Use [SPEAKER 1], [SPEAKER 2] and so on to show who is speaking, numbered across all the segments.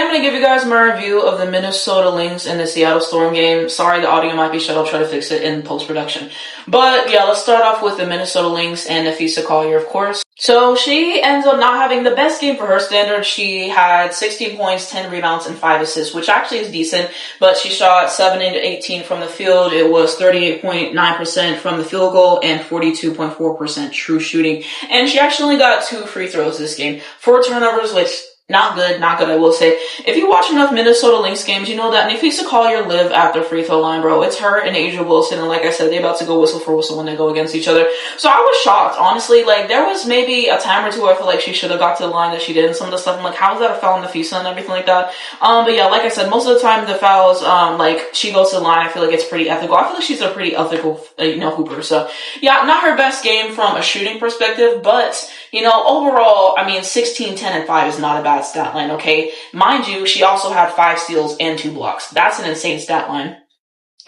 [SPEAKER 1] I'm going to give you guys my review of the Minnesota Lynx and the Seattle Storm game. Sorry, the audio might be shut. I'll try to fix it in post-production. But yeah, let's start off with the Minnesota Lynx and Napheesa Collier, of course. So she ends up not having the best game for her standards. She had 16 points, 10 rebounds, and 5 assists, which actually is decent, but she shot 7 into 18 from the field. It was 38.9% from the field goal and 42.4% true shooting. And she actually only got 2 free throws this game. 4 turnovers, which not good, I will say. If you watch enough Minnesota Lynx games, you know that Napheesa Collier live at the free throw line, bro. It's her and A'ja Wilson, and like I said, they about to go whistle for whistle when they go against each other. So I was shocked, honestly. Like, there was maybe a time or two where I feel like she should have got to the line that she did, and some of the stuff, I'm like, how is that a foul on Napheesa and everything like that? But yeah, like I said, most of the time the fouls, like, she goes to the line, I feel like it's pretty ethical. I feel like she's a pretty ethical, hooper. So yeah, not her best game from a shooting perspective, but, overall, 16, 10, and 5 is not a bad stat line, okay? Mind you, she also had 5 steals and 2 blocks. That's an insane stat line.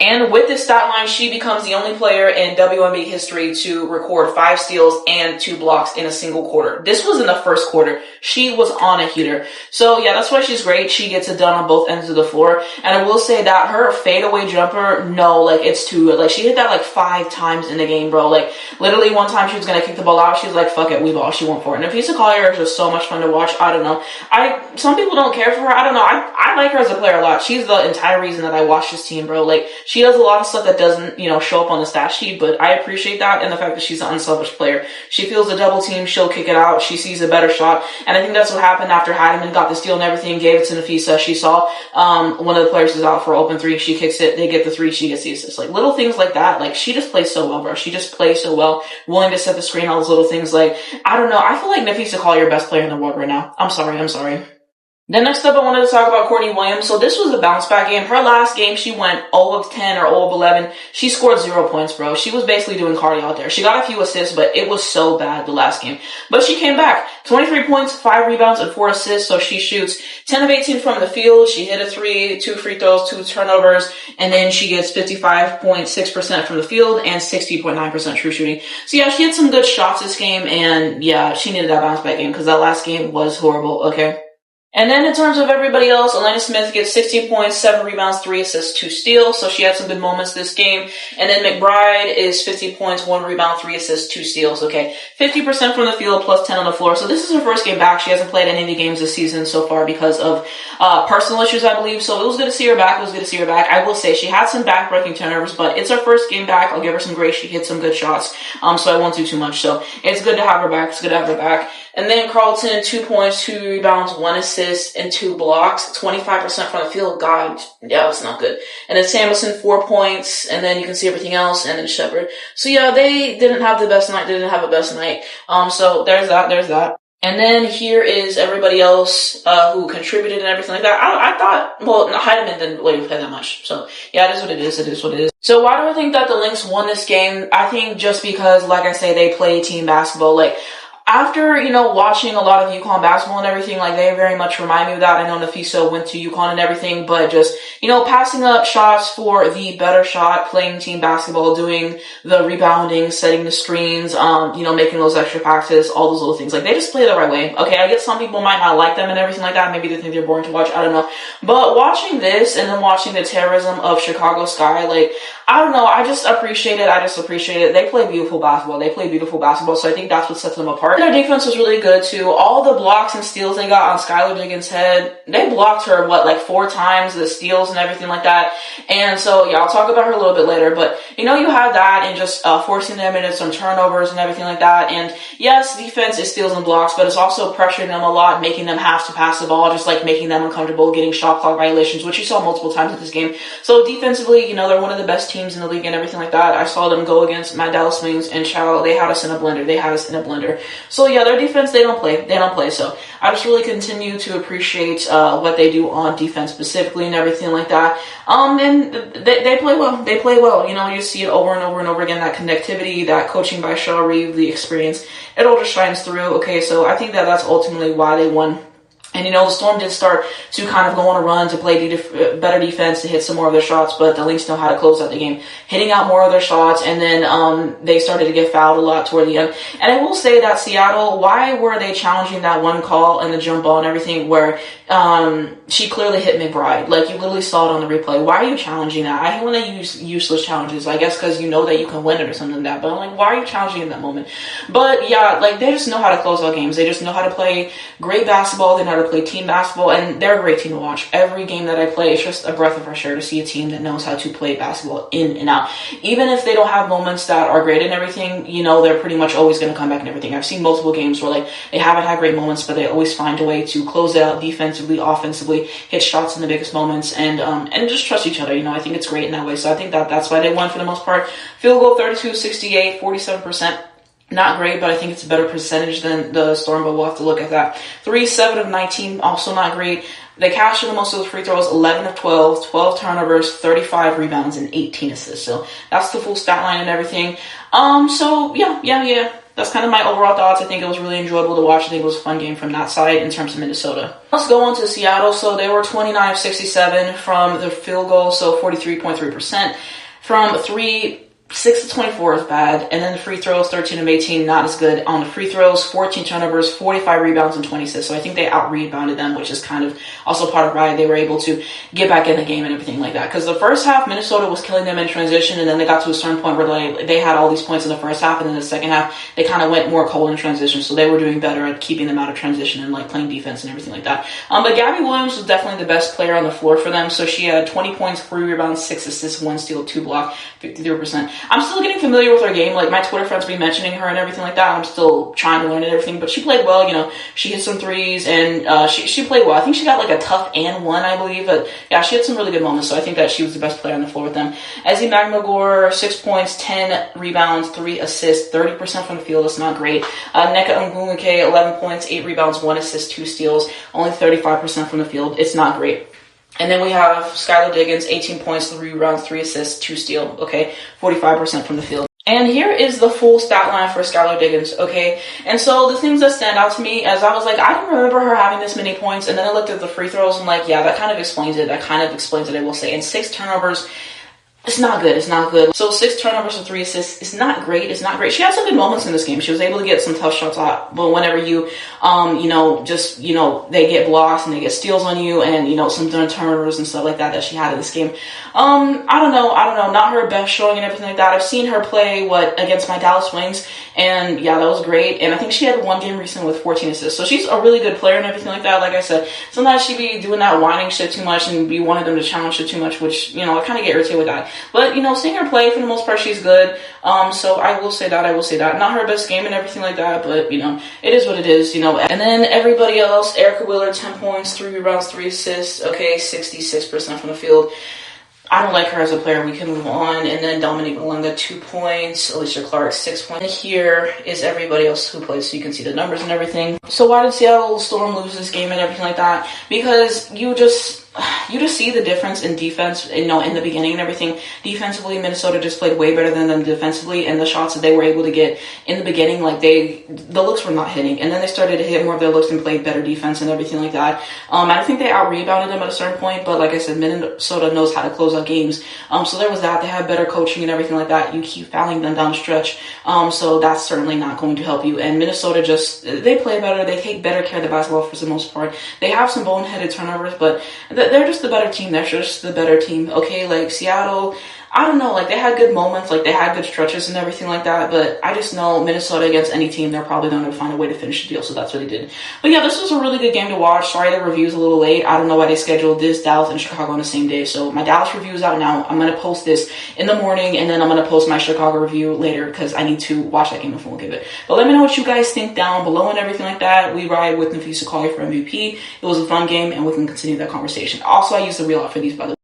[SPEAKER 1] And with this stat line, she becomes the only player in WNBA history to record 5 steals and 2 blocks in a single quarter. This was in the first quarter. She was on a heater. So yeah, that's why she's great. She gets it done on both ends of the floor. And I will say that her fadeaway jumper, it's too good. Like, she hit that 5 times in the game, bro. Like, literally one time she was gonna kick the ball out. She was like, fuck it, we ball. She went for it. And Napheesa Collier is just so much fun to watch. I don't know. Some people don't care for her. I don't know. I like her as a player a lot. She's the entire reason that I watch this team, bro. Like, she does a lot of stuff that doesn't, show up on the stat sheet, but I appreciate that and the fact that she's an unselfish player. She feels a double team, she'll kick it out, she sees a better shot, and I think that's what happened after Hatteman got the steal and everything, gave it to Napheesa. She saw one of the players is out for open 3, she kicks it, they get the 3, she gets the assist. Like, little things like that, like, she just plays so well, bro. She just plays so well, willing to set the screen, all those little things. Like, I don't know, I feel like Napheesa Collier best player in the world right now. I'm sorry. Then next up, I wanted to talk about Courtney Williams. So this was a bounce back game. Her last game, she went 0 of 10 or 0 of 11. She scored 0 points, bro. She was basically doing cardio out there. She got a few assists, but it was so bad the last game. But she came back. 23 points, 5 rebounds, and 4 assists. So she shoots 10 of 18 from the field. She hit a 3, 2 free throws, 2 turnovers, and then she gets 55.6% from the field and 60.9% true shooting. So yeah, she had some good shots this game, and yeah, she needed that bounce back game because that last game was horrible, okay? And then in terms of everybody else, Elena Smith gets 16 points, 7 rebounds, 3 assists, 2 steals. So she had some good moments this game. And then McBride is 50 points, 1 rebound, 3 assists, 2 steals. Okay. 50% from the field plus 10 on the floor. So this is her first game back. She hasn't played any of the games this season so far because of personal issues, I believe. So it was good to see her back. I will say she had some back-breaking turnovers, but it's her first game back. I'll give her some grace. She hit some good shots. So I won't do too much. So it's good to have her back. And then Carlton, 2 points, 2 rebounds, 1 assist, and 2 blocks. 25% from the field. God, yeah, that's not good. And then Samuelson, 4 points, and then you can see everything else, and then Shepard. So yeah, they didn't have the best night. So there's that. And then here is everybody else, who contributed and everything like that. I thought, Heidemann didn't really play that much. So yeah, it is what it is. So why do I think that the Lynx won this game? I think just because, like I say, they play team basketball. Like, after, watching a lot of UConn basketball and everything, like, they very much remind me of that. I know Napheesa went to UConn and everything, but just, passing up shots for the better shot, playing team basketball, doing the rebounding, setting the screens, making those extra passes, all those little things. Like, they just play the right way. Okay, I guess some people might not like them and everything like that. Maybe they think they're boring to watch. I don't know. But watching this and then watching the terrorism of Chicago Sky, like, I don't know. I just appreciate it. They play beautiful basketball. So I think that's what sets them apart. Their defense was really good too. All the blocks and steals they got on Skylar Diggins' head, they blocked her, 4 times, the steals and everything like that. And so, yeah, I'll talk about her a little bit later. But, you had that and just forcing them into some turnovers and everything like that. And yes, defense is steals and blocks, but it's also pressuring them a lot, making them have to pass the ball, just making them uncomfortable, getting shot clock violations, which you saw multiple times in this game. So defensively, they're one of the best teams in the league and everything like that. I saw them go against my Dallas Wings and Chow. They had us in a blender. So yeah, their defense, they don't play. So I just really continue to appreciate what they do on defense specifically and everything like that. And they play well. You see it over and over and over again, that connectivity, that coaching by Shaw Reeve, the experience, it all just shines through. Okay, so I think that that's ultimately why they won. And, the Storm did start to kind of go on a run to play better defense, to hit some more of their shots, but the Lynx know how to close out the game, hitting out more of their shots, and then they started to get fouled a lot toward the end. And I will say that Seattle, why were they challenging that one call and the jump ball and everything where she clearly hit McBride. Like, you literally saw it on the replay. Why are you challenging that? I hate when they use useless challenges. I guess because you know that you can win it or something like that. But I'm like, why are you challenging in that moment? But yeah, like, they just know how to close out games. They just know how to play great basketball. They know how to play team basketball. And they're a great team to watch. Every game that I play, it's just a breath of fresh air to see a team that knows how to play basketball in and out. Even if they don't have moments that are great and everything, you know, they're pretty much always going to come back and everything. I've seen multiple games where, like, they haven't had great moments, but they always find a way to close it out defensively, offensively, hit shots in the biggest moments, and just trust each other. You know, I think it's great in that way. So I think that's why they won for the most part. Field goal 32-68, 47%. Not great, but I think it's a better percentage than the Storm, but we'll have to look at that. 3, 7 of 19, also not great. They cashed in the most of the free throws, 11 of 12, 12 turnovers, 35 rebounds, and 18 assists. So that's the full stat line and everything. So yeah. That's kind of my overall thoughts. I think it was really enjoyable to watch. I think it was a fun game from that side in terms of Minnesota. Let's go on to Seattle. So they were 29 of 67 from the field goal, so 43.3%. From 3, 6 of 24 is bad. And then the free throws, 13 of 18, not as good. On the free throws, 14 turnovers, 45 rebounds, and 20 assists. So I think they out-rebounded them, which is kind of also part of why they were able to get back in the game and everything like that. Because the first half, Minnesota was killing them in transition, and then they got to a certain point where they had all these points in the first half, and then the second half, they kind of went more cold in transition. So they were doing better at keeping them out of transition and, like, playing defense and everything like that. But Gabby Williams was definitely the best player on the floor for them. So she had 20 points, 3 rebounds, 6 assists, 1 steal, 2 block, 53%. I'm still getting familiar with her game. Like, my Twitter friends be mentioning her and everything like that. I'm still trying to learn and everything, but she played well. You know, she hit some threes, and she played well. I think she got like a tough and one, I believe, but yeah, she had some really good moments. So I think that she was the best player on the floor with them. Ezzy Magmagor, 6 points, 10 rebounds, 3 assists, 30% from the field. That's not great. Nneka Onwueke, 11 points, 8 rebounds, 1 assist, 2 steals, only 35% from the field. It's not great. And then we have Skylar Diggins, 18 points, 3 rebounds, 3 assists, 2 steals, okay? 45% from the field. And here is the full stat line for Skylar Diggins, okay? And so the things that stand out to me, as I was like, I don't remember her having this many points, and then I looked at the free throws, and like, yeah, that kind of explains it. I will say. And 6 turnovers. It's not good. It's not good. So 6 turnovers and 3 assists. It's not great. It's not great. She had some good moments in this game. She was able to get some tough shots out. But whenever you, they get blocks and they get steals on you, and, some turnovers and stuff like that she had in this game. I don't know. Not her best showing and everything like that. I've seen her play, against my Dallas Wings. And yeah, that was great. And I think she had 1 game recently with 14 assists. So she's a really good player and everything like that. Like I said, sometimes she be doing that whining shit too much and be wanting them to challenge her too much, which, I kind of get irritated with that. But, seeing her play, for the most part, she's good. So I will say that. Not her best game and everything like that, but, it is what it is, And then everybody else, Erica Wheeler, 10 points, 3 rebounds, 3 assists. Okay, 66% from the field. I don't like her as a player. We can move on. And then Dominique Malunga, 2 points. Alicia Clark, 6 points. And here is everybody else who plays, so you can see the numbers and everything. So why did Seattle Storm lose this game and everything like that? Because you just see the difference in defense, in the beginning and everything. Defensively, Minnesota just played way better than them defensively, and the shots that they were able to get in the beginning, the looks were not hitting. And then they started to hit more of their looks and played better defense and everything like that. I think they out-rebounded them at a certain point, but like I said, Minnesota knows how to close out games. So there was that. They had better coaching and everything like that. You keep fouling them down the stretch. So that's certainly not going to help you. And Minnesota they play better. They take better care of the basketball for the most part. They have some boneheaded turnovers, but they're just the better team. They're just the better team. Okay, like Seattle, I don't know, they had good moments, they had good stretches and everything like that, but I just know Minnesota against any team, they're probably going to find a way to finish the deal, so that's what they did. But yeah, this was a really good game to watch. Sorry the review's a little late. I don't know why they scheduled this, Dallas and Chicago on the same day, so my Dallas review is out now. I'm going to post this in the morning, and then I'm going to post my Chicago review later, because I need to watch that game before I give it. But let me know what you guys think down below and everything like that. We ride with Napheesa Collier for MVP. It was a fun game, and we can continue that conversation. Also, I used the reel out for these, by the way.